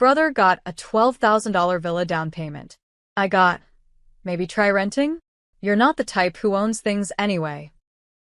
brother got a $12,000 villa down payment. I got, maybe try renting? You're not the type who owns things anyway.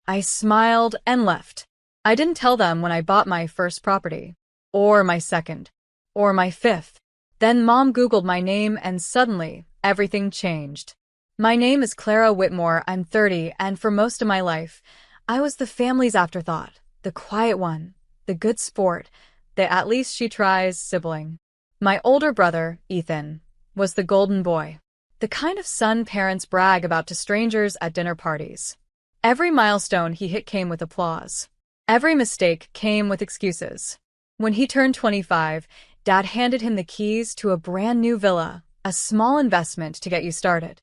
I smiled and left. I didn't tell them when I bought my first property, or my second, or my fifth. Then Mom Googled my name and suddenly, everything changed. My name is Clara Whitmore, I'm 30, and for most of my life, I was the family's afterthought, the quiet one, the good sport, the at least she tries sibling. My older brother, Ethan, was the golden boy, the kind of son parents brag about to strangers at dinner parties. Every milestone he hit came with applause. Every mistake came with excuses. When he turned 25, Dad handed him the keys to a brand new villa, a small investment to get you started.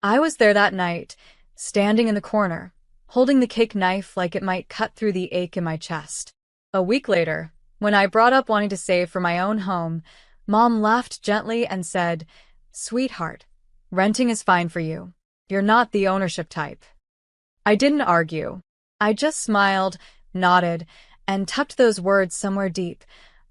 I was there that night, standing in the corner, holding the cake knife like it might cut through the ache in my chest. A week later, when I brought up wanting to save for my own home, Mom laughed gently and said, "Sweetheart, renting is fine for you. You're not the ownership type." I didn't argue. I just smiled, nodded, and tucked those words somewhere deep,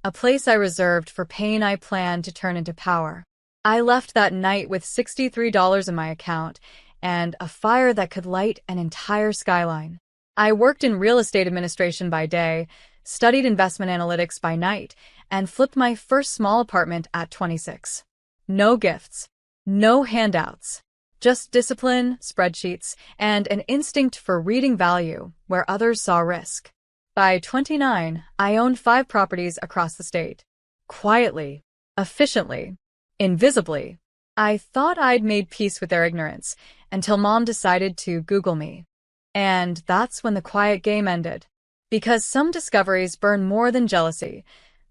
a place I reserved for pain I planned to turn into power. I left that night with $63 in my account and a fire that could light an entire skyline. I worked in real estate administration by day, studied investment analytics by night, and flipped my first small apartment at 26. No gifts, no handouts, just discipline, spreadsheets, and an instinct for reading value where others saw risk. By 29, I owned 5 properties across the state. Quietly, efficiently, invisibly. I thought I'd made peace with their ignorance until Mom decided to Google me. And that's when the quiet game ended. Because some discoveries burn more than jealousy.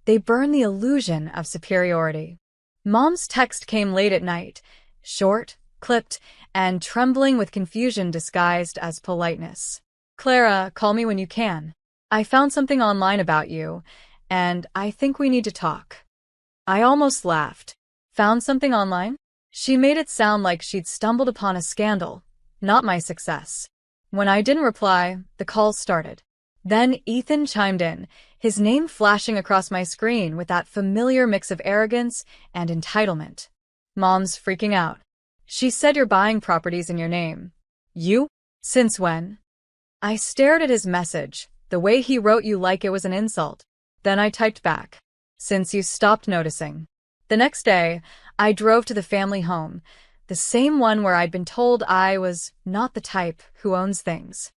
They burn the illusion of superiority. Mom's text came late at night, short, clipped, and trembling with confusion disguised as politeness. "Clara, call me when you can. I found something online about you, and I think we need to talk." I almost laughed. Found something online? She made it sound like she'd stumbled upon a scandal, not my success. When I didn't reply, the call started. Then Ethan chimed in, his name flashing across my screen with that familiar mix of arrogance and entitlement. "Mom's freaking out. She said you're buying properties in your name." "You? Since when?" I stared at his message, the way he wrote you like it was an insult. Then I typed back, "Since you stopped noticing." The next day, I drove to the family home, the same one where I'd been told I was not the type who owns things.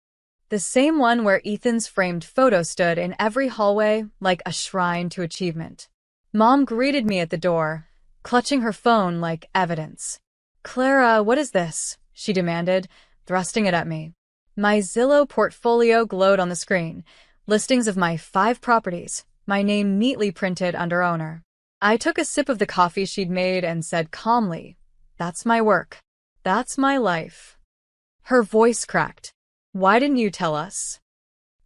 The same one where Ethan's framed photo stood in every hallway like a shrine to achievement. Mom greeted me at the door, clutching her phone like evidence. "Clara, what is this?" she demanded, thrusting it at me. My Zillow portfolio glowed on the screen, listings of my 5 properties, my name neatly printed under owner. I took a sip of the coffee she'd made and said calmly, "That's my work. That's my life." Her voice cracked. "Why didn't you tell us?"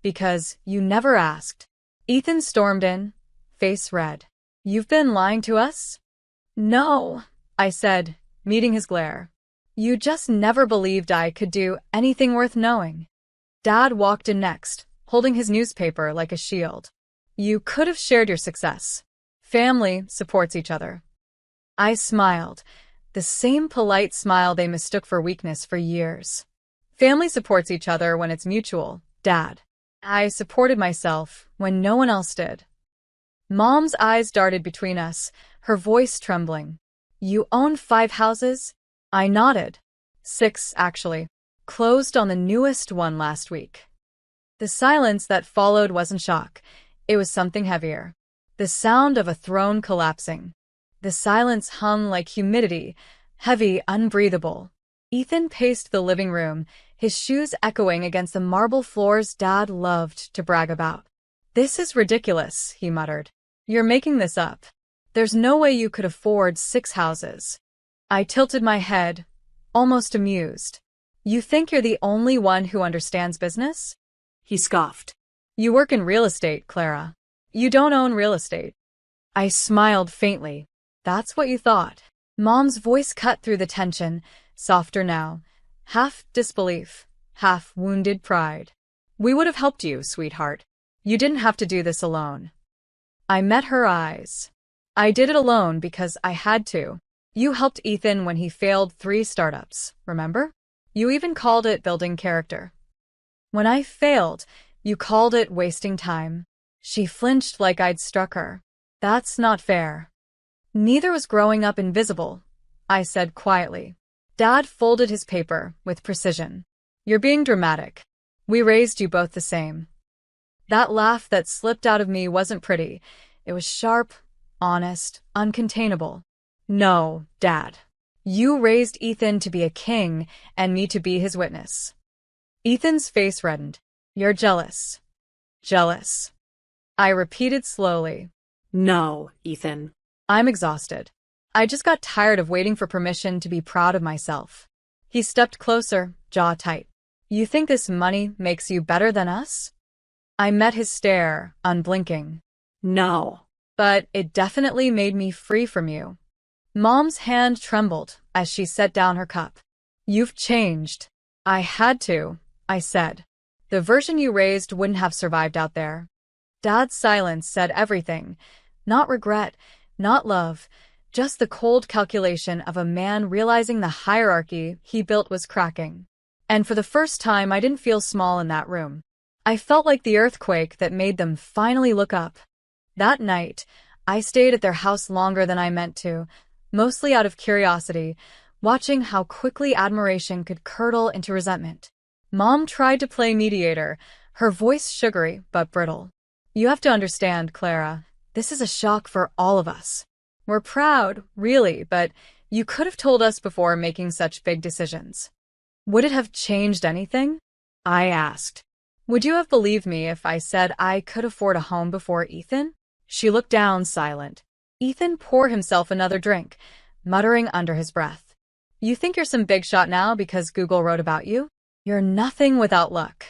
"Because you never asked." Ethan stormed in, face red. "You've been lying to us?" "No," I said, meeting his glare. "You just never believed I could do anything worth knowing." Dad walked in next, holding his newspaper like a shield. "You could have shared your success. Family supports each other." I smiled, the same polite smile they mistook for weakness for years. Family supports each other when it's mutual, Dad. I supported myself when no one else did. Mom's eyes darted between us, her voice trembling. "You own 5 houses?" I nodded. 6, actually. Closed on the newest one last week. The silence that followed wasn't shock. It was something heavier. The sound of a throne collapsing. The silence hung like humidity, heavy, unbreathable. Ethan paced the living room, his shoes echoing against the marble floors Dad loved to brag about. "This is ridiculous," he muttered. "You're making this up. There's no way you could afford 6 houses." I tilted my head, almost amused. "You think you're the only one who understands business?" He scoffed. "You work in real estate, Clara. You don't own real estate." I smiled faintly. "That's what you thought." Mom's voice cut through the tension, softer now, half disbelief, half wounded pride. "We would have helped you, sweetheart. You didn't have to do this alone." I met her eyes. I did it alone because I had to. You helped Ethan when he failed 3 startups, remember? You even called it building character. When I failed, you called it wasting time. She flinched like I'd struck her. That's not fair. Neither was growing up invisible, I said quietly. Dad folded his paper with precision. You're being dramatic. We raised you both the same. That laugh that slipped out of me wasn't pretty. It was sharp, honest, uncontainable. No, Dad. You raised Ethan to be a king and me to be his witness. Ethan's face reddened. You're jealous. Jealous. I repeated slowly. No, Ethan. I'm exhausted. I just got tired of waiting for permission to be proud of myself. He stepped closer, jaw tight. You think this money makes you better than us? I met his stare, unblinking. No. But it definitely made me free from you. Mom's hand trembled as she set down her cup. You've changed. I had to, I said. The version you raised wouldn't have survived out there. Dad's silence said everything. Not regret, not love, just the cold calculation of a man realizing the hierarchy he built was cracking. And for the first time, I didn't feel small in that room. I felt like the earthquake that made them finally look up. That night, I stayed at their house longer than I meant to, mostly out of curiosity, watching how quickly admiration could curdle into resentment. Mom tried to play mediator, her voice sugary but brittle. You have to understand, Clara, this is a shock for all of us. We're proud, really, but you could have told us before making such big decisions. Would it have changed anything? I asked. Would you have believed me if I said I could afford a home before Ethan? She looked down, silent. Ethan poured himself another drink, muttering under his breath. You think you're some big shot now because Google wrote about you? You're nothing without luck.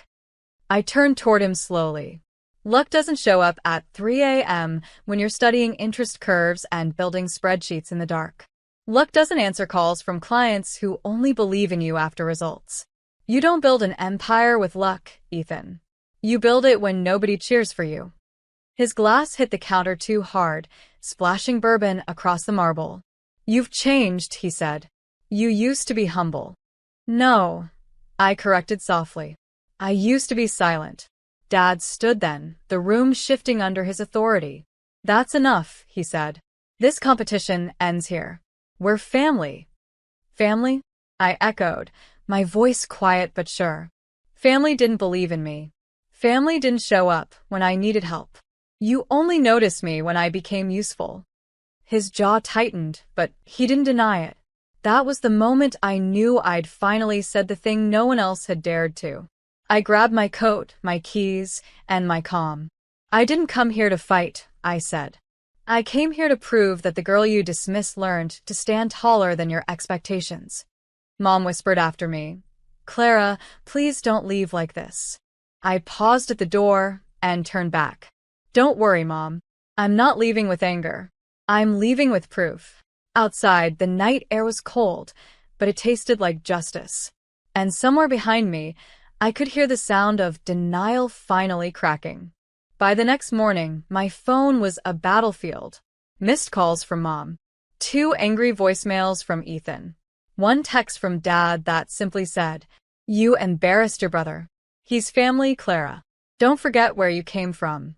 I turned toward him slowly. Luck doesn't show up at 3 a.m. when you're studying interest curves and building spreadsheets in the dark. Luck doesn't answer calls from clients who only believe in you after results. You don't build an empire with luck, Ethan. You build it when nobody cheers for you. His glass hit the counter too hard, splashing bourbon across the marble. You've changed, he said. You used to be humble. No, I corrected softly. I used to be silent. Dad stood then, the room shifting under his authority. That's enough, he said. This competition ends here. We're family. Family? I echoed, my voice quiet but sure. Family didn't believe in me. Family didn't show up when I needed help. You only noticed me when I became useful. His jaw tightened, but he didn't deny it. That was the moment I knew I'd finally said the thing no one else had dared to. I grabbed my coat, my keys, and my calm. I didn't come here to fight, I said. I came here to prove that the girl you dismissed learned to stand taller than your expectations. Mom whispered after me, Clara, please don't leave like this. I paused at the door and turned back. Don't worry, Mom. I'm not leaving with anger. I'm leaving with proof. Outside, the night air was cold, but it tasted like justice. And somewhere behind me, I could hear the sound of denial finally cracking. By the next morning, my phone was a battlefield. Missed calls from Mom. 2 angry voicemails from Ethan. 1 text from Dad that simply said, You embarrassed your brother. He's family, Clara. Don't forget where you came from.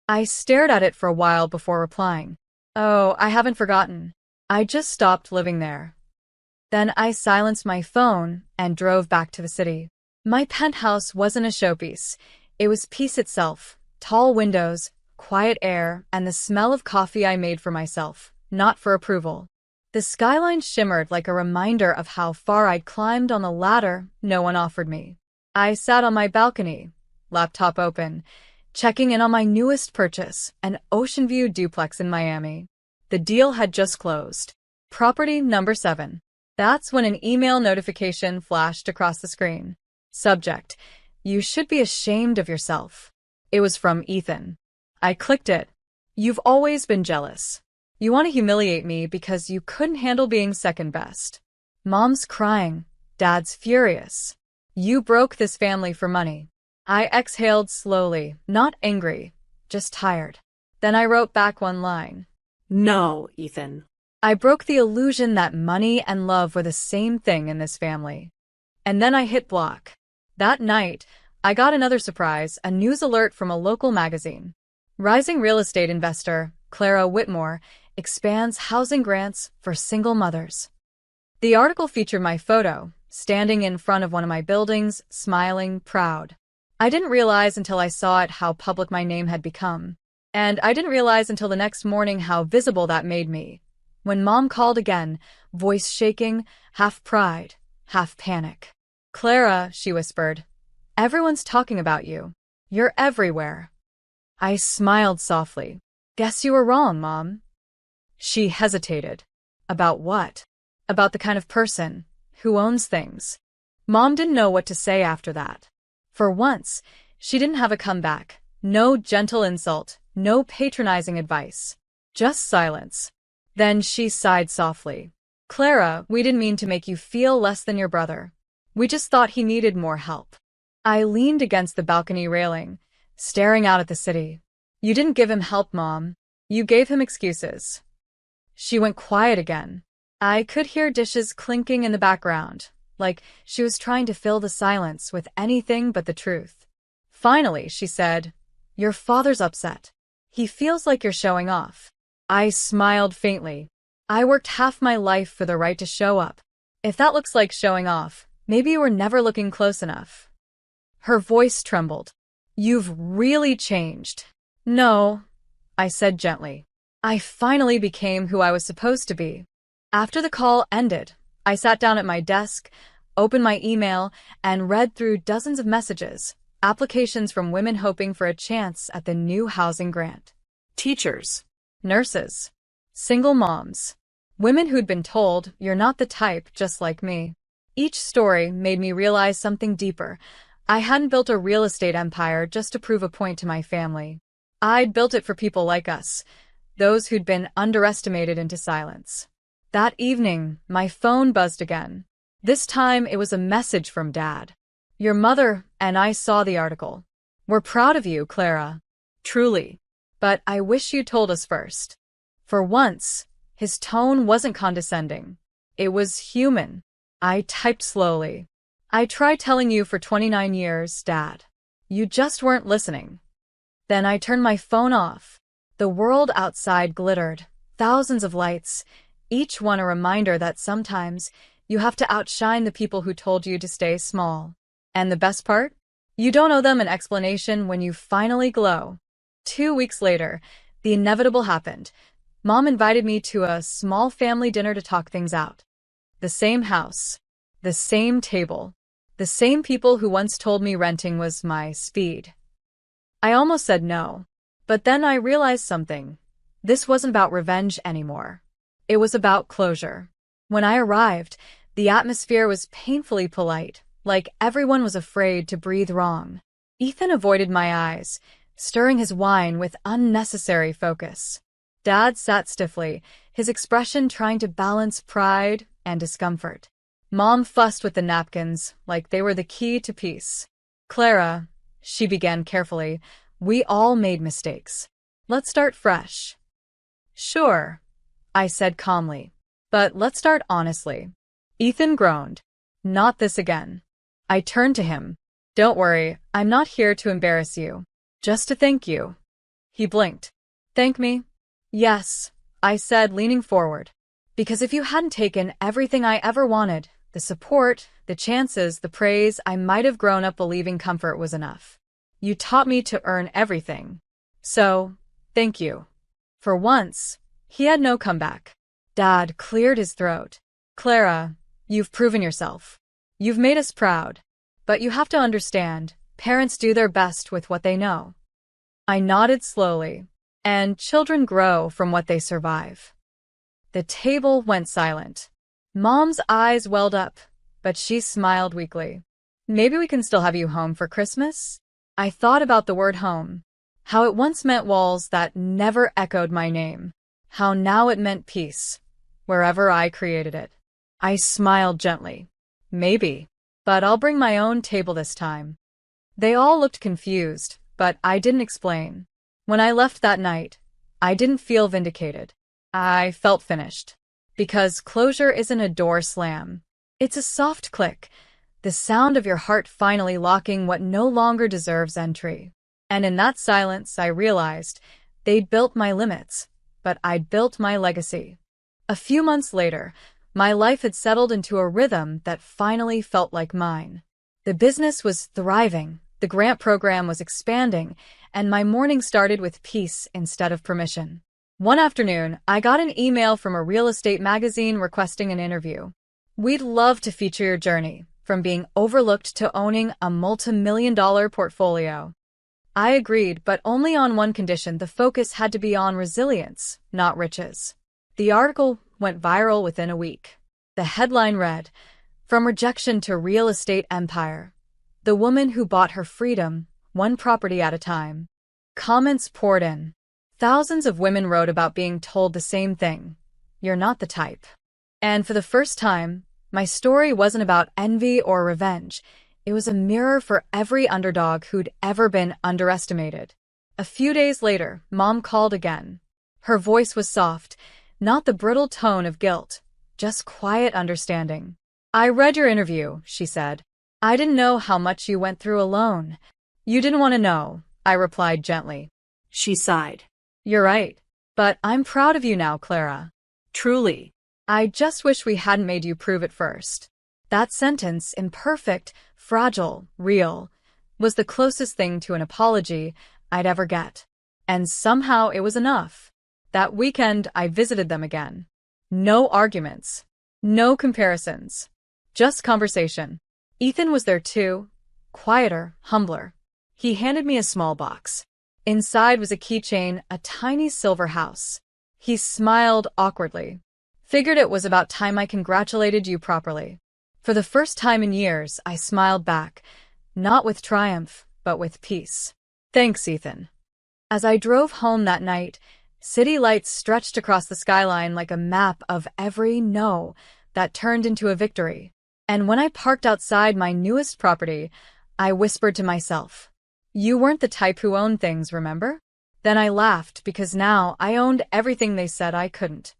I stared at it for a while before replying. Oh, I haven't forgotten. I just stopped living there. Then I silenced my phone and drove back to the city. My penthouse wasn't a showpiece. It was peace itself. Tall windows, quiet air, and the smell of coffee I made for myself, not for approval. The skyline shimmered like a reminder of how far I'd climbed on the ladder no one offered me. I sat on my balcony, laptop open, checking in on my newest purchase, an ocean view duplex in Miami. The deal had just closed. Property number 7. That's when an email notification flashed across the screen. Subject: You should be ashamed of yourself. It was from Ethan. I clicked it. You've always been jealous. You want to humiliate me because you couldn't handle being second best. Mom's crying. Dad's furious. You broke this family for money. I exhaled slowly, not angry, just tired. Then I wrote back 1 line. No, Ethan. I broke the illusion that money and love were the same thing in this family. And then I hit block. That night, I got another surprise, a news alert from a local magazine. Rising real estate investor Clara Whitmore expands housing grants for single mothers. The article featured my photo, standing in front of one of my buildings, smiling, proud. I didn't realize until I saw it how public my name had become. And I didn't realize until the next morning how visible that made me. When Mom called again, voice shaking, half pride, half panic. "Clara," she whispered, "everyone's talking about you. You're everywhere." I smiled softly. "Guess you were wrong, Mom." She hesitated. "About what?" "About the kind of person who owns things." Mom didn't know what to say after that. For once, she didn't have a comeback. No gentle insult, no patronizing advice. Just silence. Then she sighed softly. "Clara, we didn't mean to make you feel less than your brother. We just thought he needed more help." I leaned against the balcony railing, staring out at the city. "You didn't give him help, Mom. You gave him excuses." She went quiet again. I could hear dishes clinking in the background, like she was trying to fill the silence with anything but the truth. Finally, she said, "Your father's upset. He feels like you're showing off." I smiled faintly. I worked half my life for the right to show up. If that looks like showing off, maybe you were never looking close enough. Her voice trembled. "You've really changed." "No," I said gently. "I finally became who I was supposed to be." After the call ended, I sat down at my desk, opened my email, and read through dozens of messages, applications from women hoping for a chance at the new housing grant. Teachers, nurses, single moms, women who'd been told, "You're not the type, just like me." Each story made me realize something deeper. I hadn't built a real estate empire just to prove a point to my family. I'd built it for people like us, those who'd been underestimated into silence. That evening, my phone buzzed again. This time, it was a message from Dad. "Your mother and I saw the article. We're proud of you, Clara. Truly. But I wish you told us first." For once, his tone wasn't condescending. It was human. I typed slowly. "I tried telling you for 29 years, Dad. You just weren't listening." Then I turned my phone off. The world outside glittered, thousands of lights, each one a reminder that sometimes you have to outshine the people who told you to stay small. And the best part? You don't owe them an explanation when you finally glow. 2 weeks later, the inevitable happened. Mom invited me to a small family dinner to talk things out. The same house, the same table, the same people who once told me renting was my speed. I almost said no, but then I realized something. This wasn't about revenge anymore. It was about closure. When I arrived, the atmosphere was painfully polite, like everyone was afraid to breathe wrong. Ethan avoided my eyes, stirring his wine with unnecessary focus. Dad sat stiffly, his expression trying to balance pride and discomfort. Mom fussed with the napkins like they were the key to peace. "Clara," she began carefully, "we all made mistakes. Let's start fresh." "Sure," I said calmly. "But let's start honestly." Ethan groaned. "Not this again." I turned to him. "Don't worry, I'm not here to embarrass you. Just to thank you." He blinked. "Thank me?" "Yes," I said, leaning forward. "Because if you hadn't taken everything I ever wanted, the support, the chances, the praise, I might have grown up believing comfort was enough. You taught me to earn everything. So, thank you." For once, he had no comeback. Dad cleared his throat. "Clara, you've proven yourself. You've made us proud. But you have to understand, parents do their best with what they know." I nodded slowly. And children grow from what they survive. The table went silent. Mom's eyes welled up, but she smiled weakly. "Maybe we can still have you home for Christmas?" I thought about the word home. How it once meant walls that never echoed my name. How now it meant peace, wherever I created it. I smiled gently. "Maybe. But I'll bring my own table this time." They all looked confused, but I didn't explain. When I left that night, I didn't feel vindicated. I felt finished. Because closure isn't a door slam. It's a soft click, the sound of your heart finally locking what no longer deserves entry. And in that silence, I realized they'd built my limits, but I'd built my legacy. A few months later, my life had settled into a rhythm that finally felt like mine. The business was thriving, the grant program was expanding, and my morning started with peace instead of permission. One afternoon, I got an email from a real estate magazine requesting an interview. "We'd love to feature your journey, from being overlooked to owning a multi-million-dollar portfolio." I agreed, but only on one condition: the focus had to be on resilience, not riches. The article went viral within a week. The headline read, "From Rejection to Real Estate Empire. The Woman Who Bought Her Freedom, One Property at a Time." Comments poured in. Thousands of women wrote about being told the same thing: "You're not the type." And for the first time, my story wasn't about envy or revenge. It was a mirror for every underdog who'd ever been underestimated. A few days later, Mom called again. Her voice was soft, not the brittle tone of guilt, just quiet understanding. "I read your interview," she said. "I didn't know how much you went through alone." "You didn't want to know," I replied gently. She sighed. "You're right. But I'm proud of you now, Clara." Truly. "I just wish we hadn't made you prove it first." That sentence, imperfect, fragile, real, was the closest thing to an apology I'd ever get. And somehow it was enough. That weekend, I visited them again. No arguments. No comparisons. Just conversation. Ethan was there too. Quieter, humbler. He handed me a small box. Inside was a keychain, a tiny silver house. He smiled awkwardly. "Figured it was about time I congratulated you properly." For the first time in years, I smiled back, not with triumph, but with peace. "Thanks, Ethan." As I drove home that night, city lights stretched across the skyline like a map of every no that turned into a victory. And when I parked outside my newest property, I whispered to myself, "You weren't the type who owned things, remember?" Then I laughed because now I owned everything they said I couldn't.